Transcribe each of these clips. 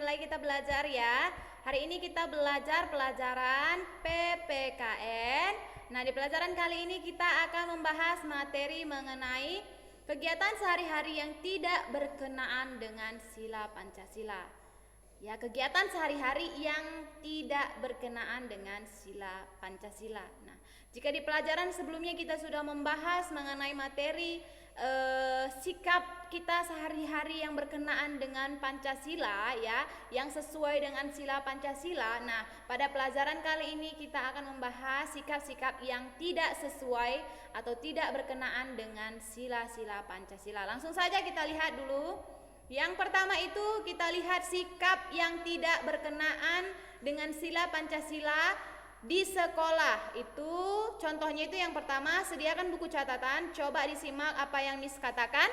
mulai kita belajar ya. Hari ini kita belajar pelajaran PPKN. Nah, di pelajaran kali ini kita akan membahas materi mengenai kegiatan sehari-hari yang tidak berkenaan dengan sila Pancasila. Ya, kegiatan sehari-hari yang tidak berkenaan dengan sila Pancasila. Nah, jika di pelajaran sebelumnya kita sudah membahas mengenai materi sikap kita sehari-hari yang berkenaan dengan Pancasila ya, yang sesuai dengan sila Pancasila. Nah, pada pelajaran kali ini kita akan membahas sikap-sikap yang tidak sesuai atau tidak berkenaan dengan sila-sila Pancasila. Langsung saja kita lihat dulu. Yang pertama itu kita lihat sikap yang tidak berkenaan dengan sila Pancasila di sekolah. Itu contohnya itu yang pertama, sediakan buku catatan. Coba disimak apa yang Miss katakan,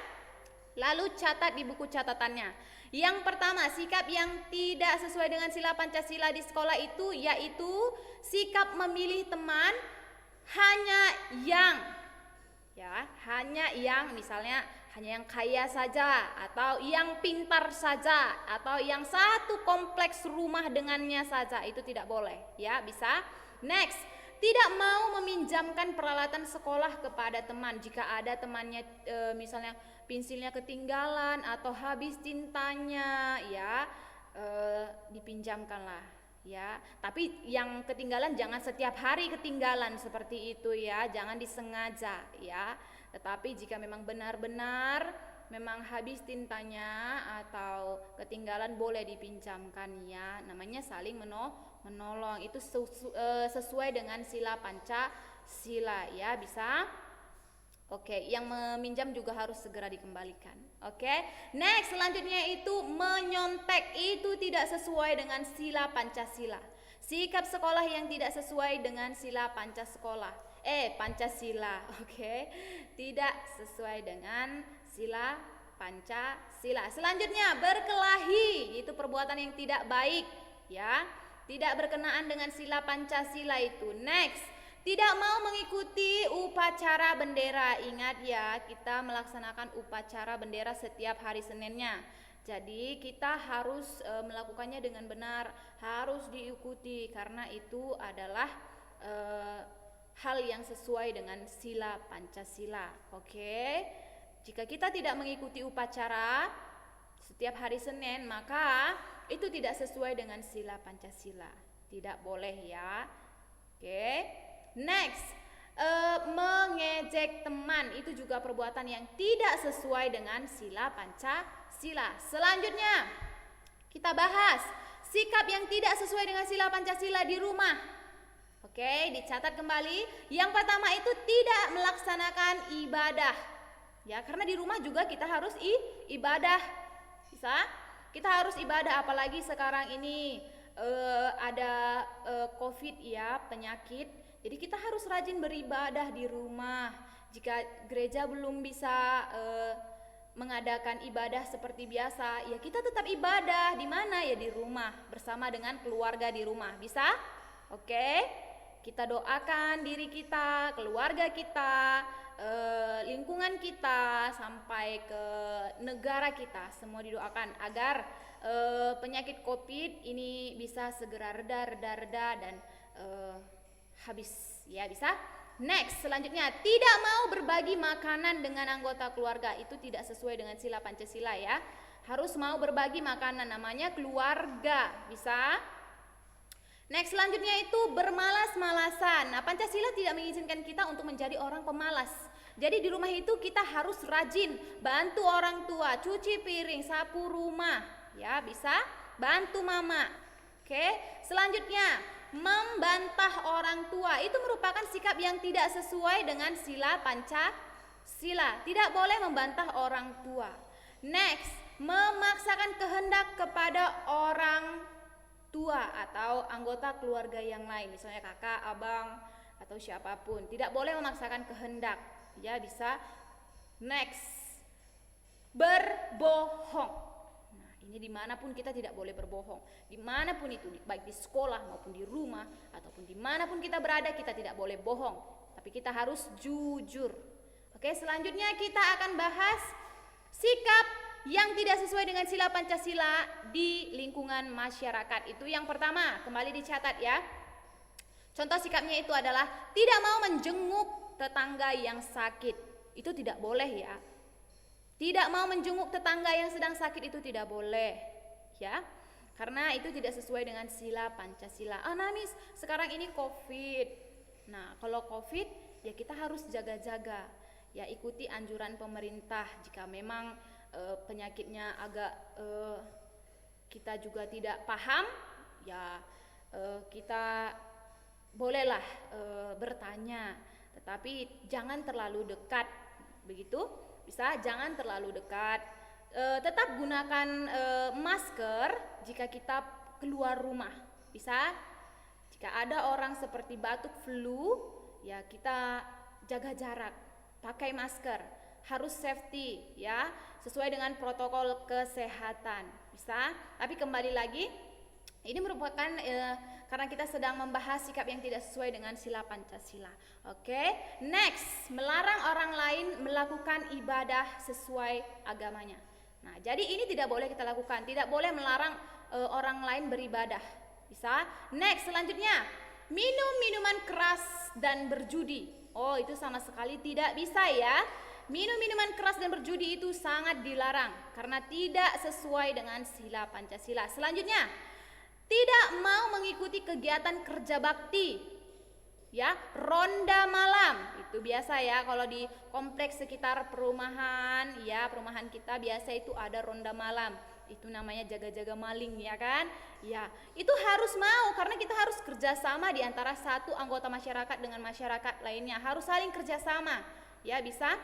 lalu catat di buku catatannya. Yang pertama, sikap yang tidak sesuai dengan sila Pancasila di sekolah itu yaitu sikap memilih teman hanya yang misalnya hanya yang kaya saja, atau yang pintar saja, atau yang satu kompleks rumah dengannya saja. Itu tidak boleh ya, bisa. Next, tidak mau meminjamkan peralatan sekolah kepada teman. Jika ada temannya misalnya pensilnya ketinggalan atau habis tintanya ya, dipinjamkanlah ya. Tapi yang ketinggalan jangan setiap hari ketinggalan seperti itu ya, jangan disengaja ya. Tetapi jika memang benar-benar memang habis tintanya atau ketinggalan, boleh dipinjamkan ya. Namanya saling menolong. Itu sesuai dengan sila Pancasila ya, bisa. Oke, yang meminjam juga harus segera dikembalikan. Oke. Next, selanjutnya itu menyontek. Itu tidak sesuai dengan sila Pancasila. Sikap sekolah yang tidak sesuai dengan sila Pancasila. Oke. Tidak sesuai dengan sila Pancasila. Selanjutnya, berkelahi. Itu perbuatan yang tidak baik ya. Tidak berkenaan dengan sila Pancasila itu. Next, tidak mau mengikuti upacara bendera. Ingat ya, kita melaksanakan upacara bendera setiap hari Seninnya. Jadi kita harus melakukannya dengan benar, harus diikuti karena itu adalah hal yang sesuai dengan sila Pancasila. Oke. Jika kita tidak mengikuti upacara setiap hari Senin, maka itu tidak sesuai dengan sila Pancasila. Tidak boleh ya. Oke. Next, mengejek teman. Itu juga perbuatan yang tidak sesuai dengan sila Pancasila. Selanjutnya, kita bahas sikap yang tidak sesuai dengan sila Pancasila di rumah. Oke, dicatat kembali. Yang pertama itu tidak melaksanakan ibadah. Ya, karena di rumah juga kita harus ibadah. Bisa? Kita harus ibadah, apalagi sekarang ini ada COVID ya, penyakit. Jadi kita harus rajin beribadah di rumah. Jika gereja belum bisa mengadakan ibadah seperti biasa, ya kita tetap ibadah di mana? Ya di rumah, bersama dengan keluarga di rumah. Bisa? Oke. Kita doakan diri kita, keluarga kita, lingkungan kita, sampai ke negara kita. Semua didoakan agar penyakit COVID ini bisa segera reda dan habis ya, bisa. Next, selanjutnya, tidak mau berbagi makanan dengan anggota keluarga. Itu tidak sesuai dengan sila Pancasila ya. Harus mau berbagi makanan, namanya keluarga. Bisa. Next, selanjutnya itu bermalas-malasan. Nah, Pancasila tidak mengizinkan kita untuk menjadi orang pemalas. Jadi di rumah itu kita harus rajin bantu orang tua, cuci piring, sapu rumah. Ya, bisa bantu mama. Oke. Selanjutnya, membantah orang tua. Itu merupakan sikap yang tidak sesuai dengan sila Pancasila. Tidak boleh membantah orang tua. Next, memaksakan kehendak kepada orang tua atau anggota keluarga yang lain, misalnya kakak, abang, atau siapapun. Tidak boleh memaksakan kehendak. Ya, bisa. Next, berbohong. Nah, ini dimanapun kita tidak boleh berbohong. Dimanapun itu, baik di sekolah maupun di rumah, ataupun dimanapun kita berada, kita tidak boleh bohong. Tapi kita harus jujur. Oke, selanjutnya kita akan bahas sikap yang tidak sesuai dengan sila Pancasila di lingkungan masyarakat. Itu yang pertama, kembali dicatat ya. Contoh sikapnya itu adalah tidak mau menjenguk tetangga yang sakit. Itu tidak boleh ya. Tidak mau menjenguk tetangga yang sedang sakit itu tidak boleh ya. Karena itu tidak sesuai dengan sila Pancasila. Nah Miss, sekarang ini COVID. Nah kalau COVID ya kita harus jaga-jaga. Ya ikuti anjuran pemerintah. Jika memang penyakitnya agak kita juga tidak paham, ya kita bolehlah bertanya. Tetapi jangan terlalu dekat. Begitu, bisa jangan terlalu dekat. Tetap gunakan masker jika kita keluar rumah. Bisa. Jika ada orang seperti batuk flu, ya kita jaga jarak, pakai masker, harus safety ya, sesuai dengan protokol kesehatan. Bisa. Tapi kembali lagi, ini merupakan karena kita sedang membahas sikap yang tidak sesuai dengan sila Pancasila. Oke, next, melarang orang lain melakukan ibadah sesuai agamanya. Nah, jadi ini tidak boleh kita lakukan, tidak boleh melarang orang lain beribadah. Bisa? Next, selanjutnya, minum minuman keras dan berjudi. Oh, itu sama sekali tidak bisa ya. Minum minuman keras dan berjudi itu sangat dilarang karena tidak sesuai dengan sila Pancasila. Selanjutnya, tidak mau mengikuti kegiatan kerja bakti. Ya, ronda malam itu biasa ya kalau di kompleks sekitar perumahan, ya perumahan kita biasa itu ada ronda malam. Itu namanya jaga-jaga maling ya kan? Ya, itu harus mau karena kita harus kerjasama di antara satu anggota masyarakat dengan masyarakat lainnya, harus saling kerjasama. Ya bisa.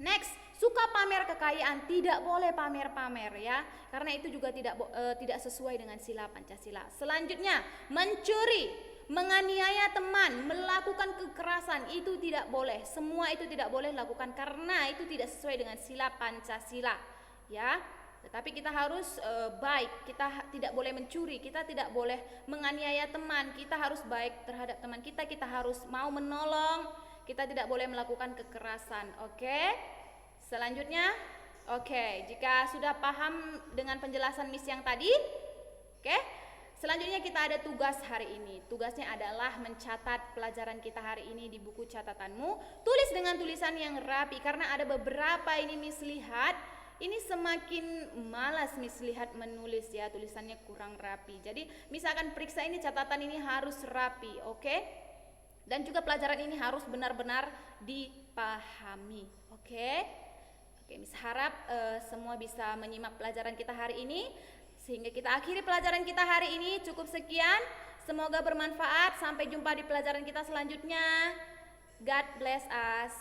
Next, suka pamer kekayaan, tidak boleh pamer-pamer ya, karena itu juga tidak sesuai dengan sila Pancasila. Selanjutnya, mencuri, menganiaya teman, melakukan kekerasan itu tidak boleh. Semua itu tidak boleh lakukan karena itu tidak sesuai dengan sila Pancasila ya. Tetapi kita harus baik, kita tidak boleh mencuri, kita tidak boleh menganiaya teman, kita harus baik terhadap teman kita, kita harus mau menolong, kita tidak boleh melakukan kekerasan. Oke? Selanjutnya, oke, jika sudah paham dengan penjelasan Miss yang tadi, oke? Selanjutnya kita ada tugas hari ini. Tugasnya adalah mencatat pelajaran kita hari ini di buku catatanmu. Tulis dengan tulisan yang rapi karena ada beberapa ini Miss lihat, ini semakin malas Miss lihat menulis ya, tulisannya kurang rapi. Jadi misalkan periksa ini catatan ini harus rapi, oke? Dan juga pelajaran ini harus benar-benar dipahami, oke? Oke, Miss harap semua bisa menyimak pelajaran kita hari ini sehingga kita akhiri pelajaran kita hari ini. Cukup sekian, semoga bermanfaat. Sampai jumpa di pelajaran kita selanjutnya. God bless us.